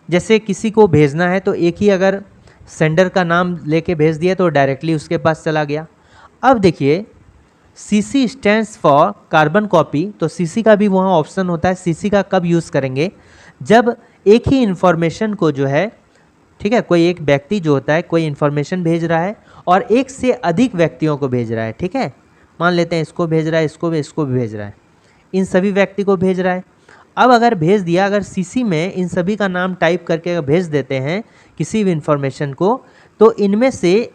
जैसे किसी को भेजना है तो एक ही अगर सेंडर का नाम लेके भेज दिया तो डायरेक्टली उसके पास चला गया। अब देखिए CC stands for carbon copy, तो सीसी का भी वहाँ ऑप्शन होता है। सीसी का कब यूज़ करेंगे, जब एक ही इन्फॉर्मेशन को जो है, ठीक है, कोई एक व्यक्ति जो होता है कोई इन्फॉर्मेशन भेज रहा है और एक से अधिक व्यक्तियों को भेज रहा है, ठीक है। मान लेते हैं इसको भेज रहा है, इसको भी भेज रहा है, इन सभी व्यक्ति को भेज रहा है। अब अगर भेज दिया, अगर सीसी में इन सभी का नाम टाइप करके भेज देते हैं किसी भी इन्फॉर्मेशन को, तो इनमें से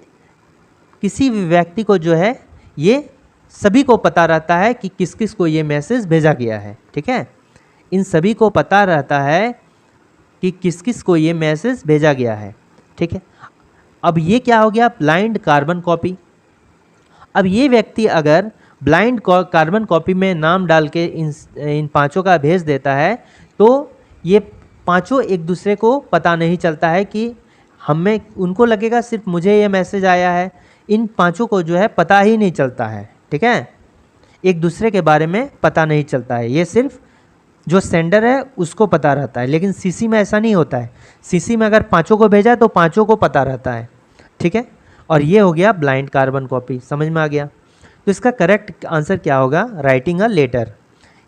किसी भी व्यक्ति को जो है ये सभी को पता रहता है कि किस किस को ये मैसेज भेजा गया है, ठीक है। इन सभी को पता रहता है कि किस किस को ये मैसेज भेजा गया है, ठीक है। अब ये क्या हो गया, ब्लाइंड कार्बन कॉपी। अब ये व्यक्ति अगर ब्लाइंड कार्बन कॉपी में नाम डाल के इन पांचों का भेज देता है तो ये पांचों एक दूसरे को पता नहीं चलता है कि हमें, उनको लगेगा सिर्फ मुझे ये मैसेज आया है, इन पांचों को जो है पता ही नहीं चलता है, ठीक है। एक दूसरे के बारे में पता नहीं चलता है, ये सिर्फ जो सेंडर है उसको पता रहता है। लेकिन सीसी में ऐसा नहीं होता है। सीसी में अगर पांचों को भेजा तो पांचों को पता रहता है, ठीक है। और ये हो गया ब्लाइंड कार्बन कॉपी, समझ में आ गया। तो इसका करेक्ट आंसर क्या होगा, राइटिंग अ लेटर।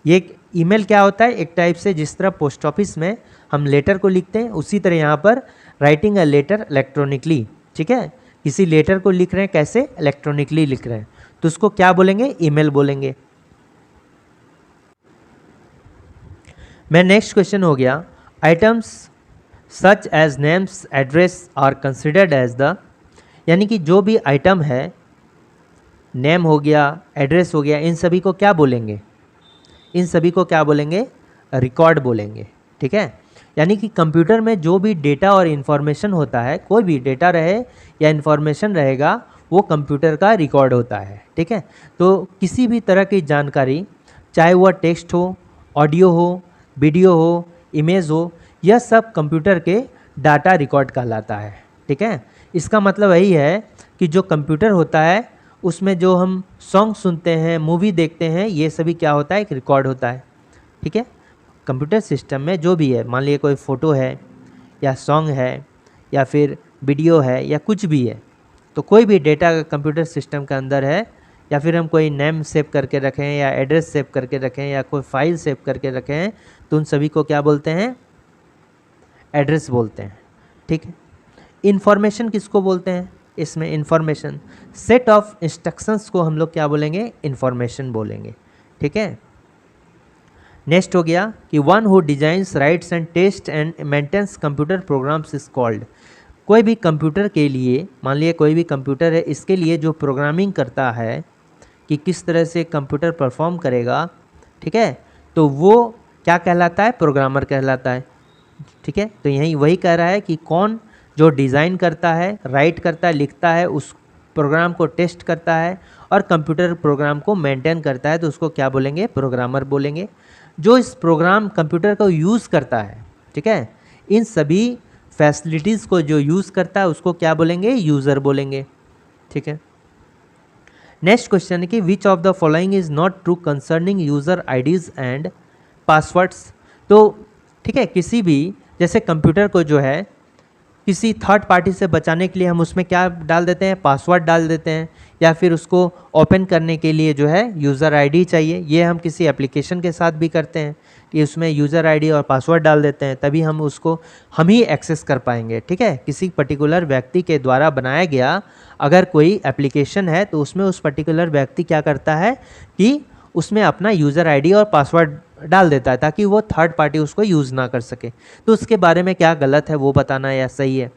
ये ईमेल क्या होता है, एक टाइप से जिस तरह पोस्ट ऑफिस में हम लेटर को लिखते हैं उसी तरह यहाँ पर राइटिंग अ लेटर इलेक्ट्रॉनिकली, ठीक है। किसी लेटर को लिख रहे हैं, कैसे, इलेक्ट्रॉनिकली लिख रहे हैं, तो उसको क्या बोलेंगे, ईमेल बोलेंगे। मैं नेक्स्ट क्वेश्चन हो गया, items such as names address are considered as the, यानी कि जो भी आइटम है, नेम हो गया, एड्रेस हो गया, इन सभी को क्या बोलेंगे, इन सभी को क्या बोलेंगे, रिकॉर्ड बोलेंगे, ठीक है। यानी कि कंप्यूटर में जो भी डेटा और इन्फॉर्मेशन होता है, कोई भी डेटा रहे या इन्फॉर्मेशन रहेगा, वो कंप्यूटर का रिकॉर्ड होता है, ठीक है। तो किसी भी तरह की जानकारी, चाहे वह टेक्स्ट हो, ऑडियो हो, वीडियो हो, इमेज हो, यह सब कंप्यूटर के डाटा रिकॉर्ड कहलाता है, ठीक है। इसका मतलब यही है कि जो कंप्यूटर होता है उसमें जो हम सॉन्ग सुनते हैं, मूवी देखते हैं, ये सभी क्या होता है, एक रिकॉर्ड होता है, ठीक है। कंप्यूटर सिस्टम में जो भी है, मान लीजिए कोई फ़ोटो है या सॉन्ग है या फिर वीडियो है या कुछ भी है, तो कोई भी डेटा कंप्यूटर सिस्टम के अंदर है, या फिर हम कोई नेम सेव करके रखें या एड्रेस सेव करके रखें या कोई फाइल सेव करके रखें, तो उन सभी को क्या बोलते हैं, एड्रेस बोलते हैं, ठीक है। इन्फॉर्मेशन किसको बोलते हैं, इसमें इन्फॉर्मेशन, सेट ऑफ इंस्ट्रक्शंस को हम लोग क्या बोलेंगे, इन्फॉर्मेशन बोलेंगे, ठीक है। नेक्स्ट हो गया कि one who designs, writes and test and maintains computer programs is called. कोई भी कंप्यूटर के लिए, मान लिया कोई भी कंप्यूटर है, इसके लिए जो प्रोग्रामिंग करता है कि किस तरह से कंप्यूटर परफॉर्म करेगा, ठीक है, तो वो क्या कहलाता है, प्रोग्रामर कहलाता है, ठीक है। तो यही वही कह रहा है कि कौन जो डिज़ाइन करता है, राइट करता है, लिखता है, उस प्रोग्राम को टेस्ट करता है और कंप्यूटर प्रोग्राम को मेंटेन करता है, तो उसको क्या बोलेंगे, प्रोग्रामर बोलेंगे। जो इस प्रोग्राम कंप्यूटर को यूज़ करता है, ठीक है, इन सभी फैसिलिटीज़ को जो यूज़ करता है उसको क्या बोलेंगे, यूज़र बोलेंगे, ठीक है। नेक्स्ट क्वेश्चन है कि which of the following is not true concerning user IDs and passwords. तो ठीक है, किसी भी, जैसे कंप्यूटर को जो है किसी थर्ड पार्टी से बचाने के लिए हम उसमें क्या डाल देते हैं, पासवर्ड डाल देते हैं, या फिर उसको ओपन करने के लिए जो है यूज़र आईडी चाहिए। ये हम किसी एप्लीकेशन के साथ भी करते हैं कि उसमें यूज़र आईडी और पासवर्ड डाल देते हैं, तभी हम ही एक्सेस कर पाएंगे, ठीक है। किसी पर्टिकुलर व्यक्ति के द्वारा बनाया गया अगर कोई एप्लीकेशन है तो उसमें उस पर्टिकुलर व्यक्ति क्या करता है कि उसमें अपना यूज़र आईडी और पासवर्ड डाल देता है ताकि वो थर्ड पार्टी उसको यूज़ ना कर सके। तो उसके बारे में क्या गलत है वो बताना या सही है।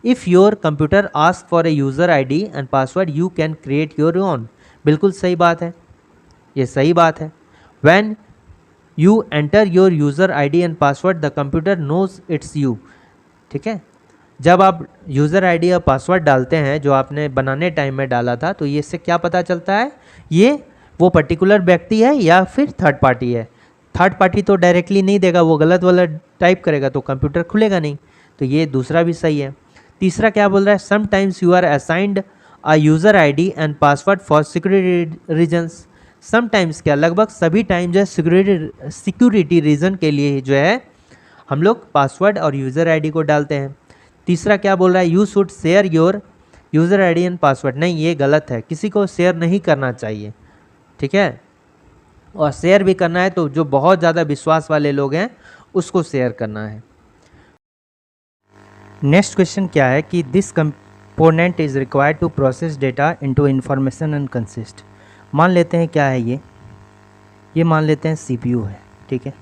If your computer ask for a user ID and password you can create your own. बिल्कुल सही बात है, ये सही बात है। When you enter your user ID and password the computer knows it's you. ठीक है, जब आप यूज़र ID और पासवर्ड डालते हैं जो आपने बनाने टाइम में डाला था, तो ये इससे क्या पता चलता है, ये वो पर्टिकुलर व्यक्ति है या फिर थर्ड पार्टी है। थर्ड पार्टी तो डायरेक्टली नहीं देगा, वो गलत वाला टाइप करेगा तो कंप्यूटर खुलेगा नहीं। तो ये दूसरा भी सही है। तीसरा क्या बोल रहा है, sometimes you are assigned a user ID and password for security reasons. Sometimes क्या, लगभग सभी टाइम जो है सिक्योरिटी रीज़न के लिए जो है हम लोग पासवर्ड और यूज़र ID को डालते हैं। तीसरा क्या बोल रहा है, you should share your user ID and password. नहीं, ये गलत है, किसी को शेयर नहीं करना चाहिए। ठीक है, और शेयर भी करना है तो जो बहुत ज़्यादा विश्वास वाले लोग हैं उसको शेयर करना है। नेक्स्ट क्वेश्चन क्या है कि this component is required to process data into information and consist. मान लेते हैं क्या है ये मान लेते हैं CPU है। ठीक है,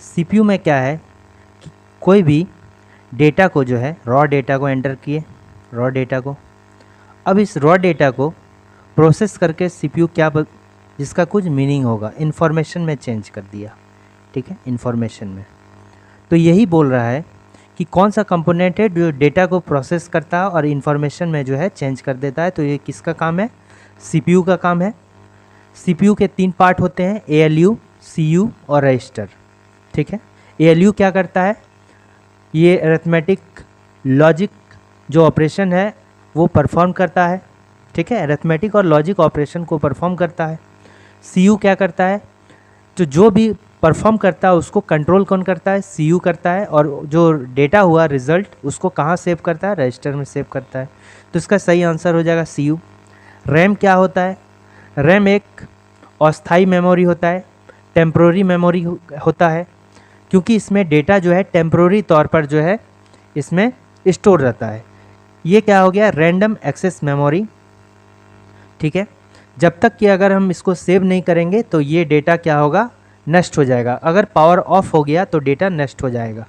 CPU में क्या है कि कोई भी डेटा को जो है रॉ डेटा को एंटर किए, रॉ डेटा को, अब इस रॉ डेटा को प्रोसेस करके CPU जिसका कुछ मीनिंग होगा इन्फॉर्मेशन में चेंज कर दिया। ठीक है, इन्फॉर्मेशन में। तो यही बोल रहा है कि कौन सा कंपोनेंट है जो डेटा को प्रोसेस करता है और इन्फॉर्मेशन में जो है चेंज कर देता है। तो ये किसका काम है, CPU का काम है। CPU के 3 पार्ट होते हैं, ALU, CU और रजिस्टर। ठीक है, ALU क्या करता है, ये अरिथमेटिक लॉजिक जो ऑपरेशन है वो परफॉर्म करता है। ठीक है, अरिथमेटिक और लॉजिक ऑपरेशन को परफॉर्म करता है। CU क्या करता है, जो भी परफॉर्म करता है उसको कंट्रोल कौन करता है, CU करता है। और जो डेटा हुआ रिजल्ट उसको कहाँ सेव करता है, रजिस्टर में सेव करता है। तो इसका सही आंसर हो जाएगा CU। रैम क्या होता है, रैम एक अस्थायी मेमोरी होता है, टेम्प्रोरी मेमोरी होता है, क्योंकि इसमें डेटा जो है टेम्प्रोरी तौर पर जो है इसमें स्टोर रहता है। ये क्या हो गया, रैंडम एक्सेस मेमोरी। ठीक है, जब तक कि अगर हम इसको सेव नहीं करेंगे तो ये डेटा क्या होगा, नष्ट हो जाएगा। अगर पावर ऑफ हो गया तो डेटा नष्ट हो जाएगा।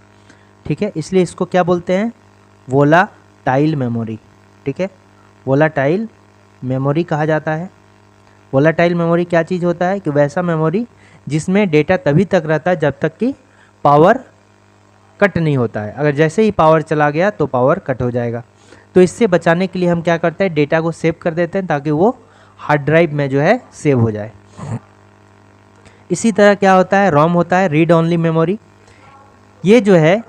ठीक है, इसलिए इसको क्या बोलते हैं, वोलाटाइल मेमोरी। ठीक है, वोलाटाइल मेमोरी कहा जाता है। वोलाटाइल मेमोरी क्या चीज़ होता है कि वैसा मेमोरी जिसमें डेटा तभी तक रहता है जब तक कि पावर कट नहीं होता है। अगर जैसे ही पावर चला गया तो पावर कट हो जाएगा। तो इससे बचाने के लिए हम क्या करते हैं, डेटा को सेव कर देते हैं ताकि वो हार्ड ड्राइव में जो है सेव हो जाए। इसी तरह क्या होता है, रोम होता है, रीड ओनली मेमोरी। ये जो है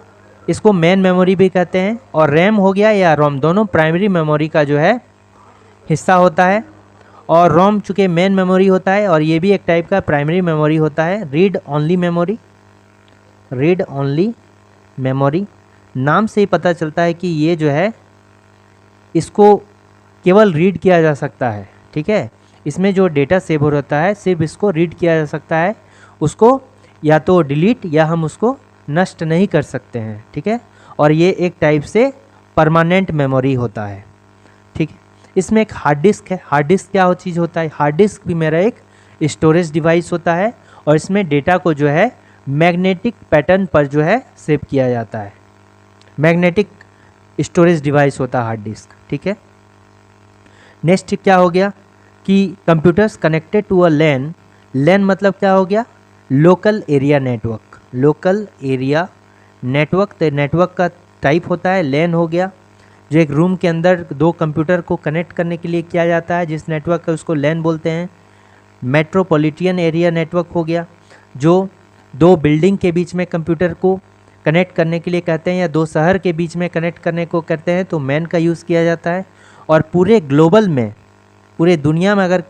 इसको मेन मेमोरी भी कहते हैं। और रैम हो गया या रोम, दोनों प्राइमरी मेमोरी का जो है हिस्सा होता है। और रोम चूँकि मेन मेमोरी होता है और ये भी एक टाइप का प्राइमरी मेमोरी होता है। Read only memory, read only memory नाम से ही पता चलता है कि ये जो है इसको केवल रीड किया जा सकता है। ठीक है, इसमें जो डेटा सेव हो रहता है सिर्फ इसको रीड किया जा सकता है, उसको या तो डिलीट या हम उसको नष्ट नहीं कर सकते हैं। ठीक है, और ये एक टाइप से परमानेंट मेमोरी होता है। ठीक है, इसमें एक हार्ड डिस्क है। हार्ड डिस्क क्या चीज़ होता है, हार्ड डिस्क भी मेरा एक स्टोरेज डिवाइस होता है और इसमें डेटा को जो है मैग्नेटिक पैटर्न पर जो है सेव किया जाता है। मैग्नेटिक स्टोरेज डिवाइस होता है हार्ड डिस्क। ठीक है, नेक्स्ट क्या हो गया कि कंप्यूटर्स कनेक्टेड टू अ लैन। लैन मतलब क्या हो गया, local area network. Local area network, तो नेटवर्क का टाइप होता है लैन हो गया, जो एक रूम के अंदर 2 कंप्यूटर को कनेक्ट करने के लिए किया जाता है। जिस नेटवर्क का उसको लैन बोलते हैं। मेट्रोपॉलिटन एरिया नेटवर्क हो गया, जो 2 बिल्डिंग के बीच में कंप्यूटर को कनेक्ट करने के लिए कहते हैं या 2 शहर के बीच में कनेक्ट करने को कहते हैं, तो मैन का यूज़ किया जाता है। और पूरे ग्लोबल में, पूरे दुनिया में अगर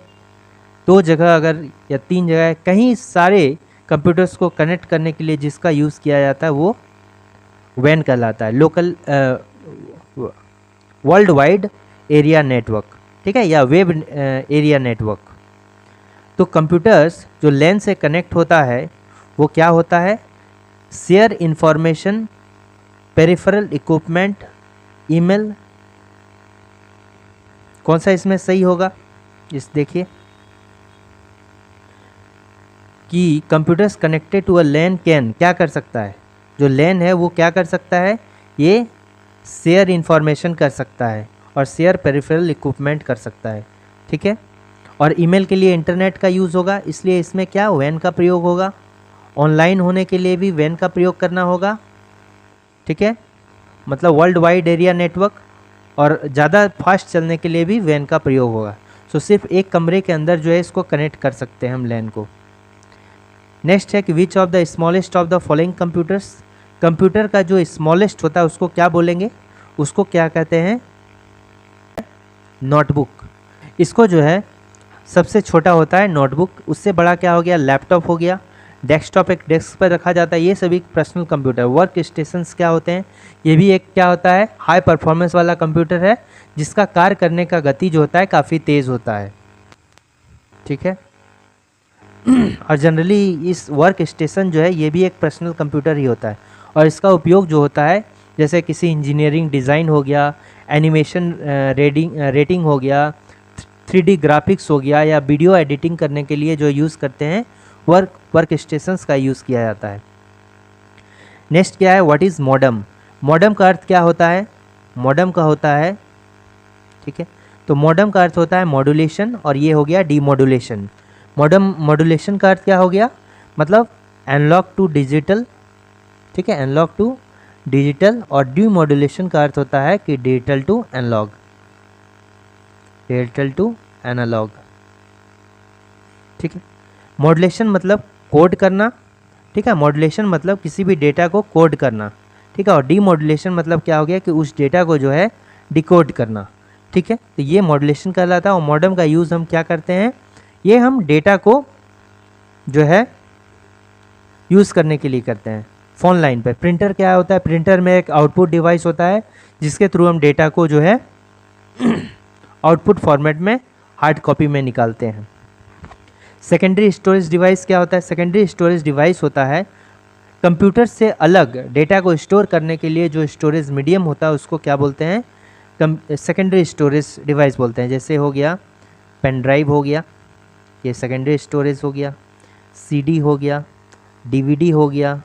2 जगह अगर या 3 जगह कहीं सारे कंप्यूटर्स को कनेक्ट करने के लिए जिसका यूज़ किया जाता है वो वैन कहलाता है, local world wide area network. ठीक है, या वेब एरिया नेटवर्क। तो कंप्यूटर्स जो लैन से कनेक्ट होता है वो क्या होता है, share information, peripheral equipment, email. कौन सा इसमें सही होगा, इस देखिए कि computers connected to a LAN can क्या कर सकता है, जो लैन है वो क्या कर सकता है, ये शेयर इंफॉर्मेशन कर सकता है और शेयर पेरिफेरल इक्विपमेंट कर सकता है, ठीक है। और ईमेल के लिए इंटरनेट का यूज़ होगा, इसलिए इसमें क्या वैन का प्रयोग होगा। ऑनलाइन होने के लिए भी वैन का प्रयोग करना होगा, ठीक है, मतलब वर्ल्ड वाइड एरिया नेटवर्क। और ज़्यादा फास्ट चलने के लिए भी वैन का प्रयोग होगा। सो सिर्फ एक कमरे के अंदर जो है इसको कनेक्ट कर सकते हैं हम लैन को। नेक्स्ट है कि which of the smallest of the following computers, computer का जो स्मॉलेस्ट होता है उसको क्या बोलेंगे, उसको क्या कहते हैं, नोटबुक। इसको जो है सबसे छोटा होता है नोटबुक, उससे बड़ा क्या हो गया, लैपटॉप हो गया। डेस्कटॉप एक डेस्क पर रखा जाता है, ये सभी पर्सनल कंप्यूटर। वर्क स्टेशंस क्या होते हैं, ये भी एक क्या होता है, हाई परफॉर्मेंस वाला कंप्यूटर है जिसका कार्य करने का गति जो होता है काफ़ी तेज़ होता है, ठीक है। और जनरली इस वर्क स्टेशन जो है ये भी एक पर्सनल कंप्यूटर ही होता है और इसका उपयोग जो होता है जैसे किसी इंजीनियरिंग डिज़ाइन हो गया, एनिमेशन रेटिंग हो गया, 3D ग्राफिक्स हो गया, या वीडियो एडिटिंग करने के लिए जो यूज़ करते हैं वर्क स्टेशंस का यूज़ किया जाता है। नेक्स्ट क्या है, व्हाट इज़ मॉडम। मॉडम का अर्थ क्या होता है, मॉडम का होता है, ठीक है, तो मॉडम का अर्थ होता है मॉड्यूलेशन और ये हो गया डीमॉड्यूलेशन। मॉड्यूलेशन का अर्थ क्या हो गया, मतलब एनालॉग टू डिजिटल, ठीक है, एनालॉग टू डिजिटल। और डीमॉड्यूलेशन का अर्थ होता है कि digital to analog, digital to analog, ठीक है। मॉड्यूलेशन मतलब कोड करना, ठीक है, मॉड्यूलेशन मतलब किसी भी डेटा को कोड करना, ठीक है। और डीमॉड्यूलेशन मतलब क्या हो गया कि उस डेटा को जो है डिकोड करना, ठीक है। तो ये मॉड्यूलेशन कहलाता है। और मॉडम का यूज़ हम क्या करते हैं, ये हम डेटा को जो है यूज़ करने के लिए करते हैं। फ़ोन लाइन पे प्रिंटर क्या होता है, प्रिंटर में एक आउटपुट डिवाइस होता है जिसके थ्रू हम डेटा को जो है आउटपुट फॉर्मेट में हार्ड कॉपी में निकालते हैं। सेकेंडरी स्टोरेज डिवाइस क्या होता है, सेकेंडरी स्टोरेज डिवाइस होता है कंप्यूटर से अलग डेटा को स्टोर करने के लिए जो स्टोरेज मीडियम होता है उसको क्या बोलते हैं, सेकेंडरी स्टोरेज डिवाइस बोलते हैं। जैसे हो गया पेन ड्राइव हो गया, ये सेकेंडरी स्टोरेज हो गया, CD हो गया, DVD हो गया,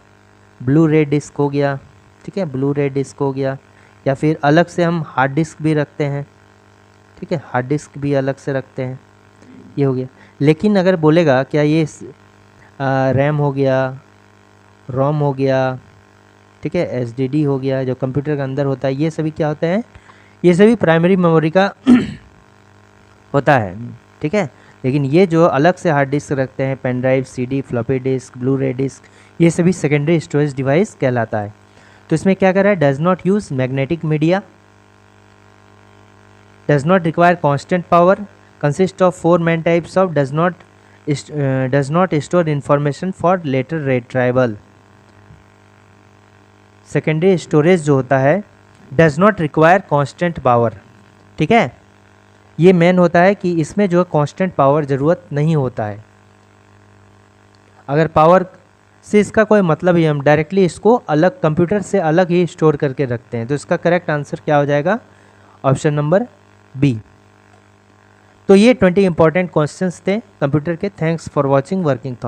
ब्लू रे डिस्क हो गया, ठीक है, ब्लू रे डिस्क हो गया। या फिर अलग से हम हार्ड डिस्क भी रखते हैं, ठीक है, हार्ड डिस्क भी अलग से रखते हैं, ये हो गया। लेकिन अगर बोलेगा क्या ये रैम हो गया, रोम हो गया, ठीक है, SSD हो गया, जो कंप्यूटर के अंदर होता है, ये सभी क्या होते हैं, ये सभी प्राइमरी मेमोरी का होता है, ठीक है। लेकिन ये जो अलग से हार्ड डिस्क रखते हैं, pen drive, CD, floppy disk, blu ray disk, ये सभी सेकेंडरी स्टोरेज डिवाइस कहलाता है। तो इसमें क्या कर रहा है, does not use magnetic media, does not require constant power, consist of 4 main types of, does not store information for later retrieval. Secondary storage जो होता है does not require constant power, ठीक है, ये मेन होता है कि इसमें जो कांस्टेंट पावर ज़रूरत नहीं होता है। अगर पावर से इसका कोई मतलब ही, हम डायरेक्टली इसको अलग कंप्यूटर से अलग ही स्टोर करके रखते हैं। तो इसका करेक्ट आंसर क्या हो जाएगा, ऑप्शन नंबर B। तो ये 20 इंपॉर्टेंट क्वेश्चंस थे कंप्यूटर के। Thanks for watching working thought.